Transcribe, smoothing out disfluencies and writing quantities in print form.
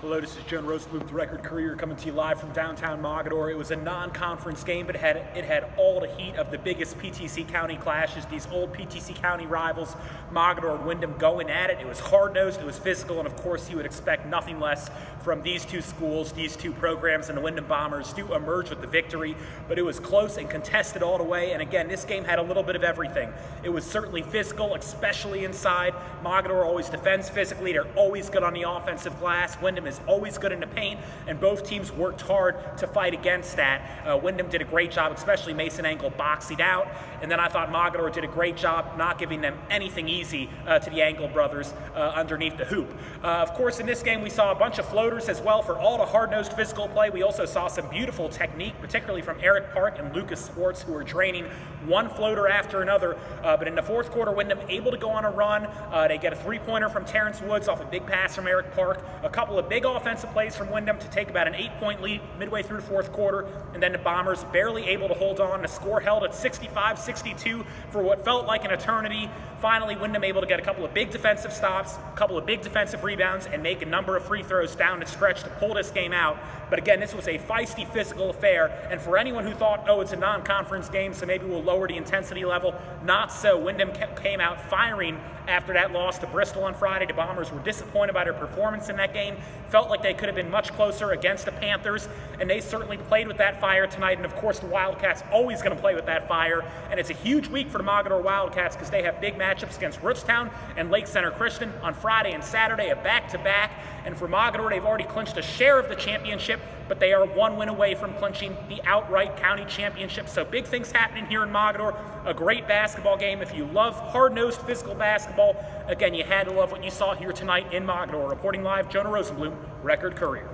Hello, this is Jonah Rosenblum with Record-Courier coming to you live from downtown Mogadore. It was a non-conference game, but it had all the heat of the biggest PTC County clashes, these old PTC County rivals, Mogadore-Windham going at it. It was hard-nosed, it was physical, and of course you would expect nothing less from these two schools, these two programs, and the Windham Bombers to emerge with the victory. But it was close and contested all the way, and again, this game had a little bit of everything. It was certainly physical, especially inside. Mogadore always defends physically. They're always good on the offensive glass. Windham is always good in the paint, and both teams worked hard to fight against that. Windham did a great job, especially Mason Angle boxing out, and then I thought Mogadore did a great job not giving them anything easy to the Angle brothers underneath the hoop. Of course, in this game, we saw a bunch of floaters as well for all the hard-nosed physical play. We also saw some beautiful technique, particularly from Eric Park and Lucas Swartz, who were draining one floater after another. But in the fourth quarter, Windham able to go on a run. They get a three-pointer from Terrence Woods off a big pass from Eric Park, a couple of big offensive plays from Windham to take about an 8-point lead midway through the fourth quarter, and then the Bombers barely able to hold on. The score held at 65-62 for what felt like an eternity. Finally, Windham able to get a couple of big defensive stops, a couple of big defensive rebounds, and make a number of free throws down the stretch to pull this game out. But again, this was a feisty physical affair, and for anyone who thought, oh, it's a non-conference game, so maybe we'll lower the intensity level, not so. Windham came out firing after that loss to Bristol on Friday. The Bombers were disappointed by their performance in that game, felt like they could have been much closer against the Panthers, and they certainly played with that fire tonight. And of course, the Wildcats always going to play with that fire, and it's a huge week for the Mogadore Wildcats because they have big matchups against Rootstown and Lake Center Christian on Friday and Saturday, a back-to-back. And for Mogadore, they've already clinched a share of the championship, but they are one win away from clinching the outright county championship. So big things happening here in Mogadore. A great basketball game. If you love hard-nosed physical basketball, again, you had to love what you saw here tonight in Mogadore. Reporting live, Jonah Rosenblum, Record-Courier.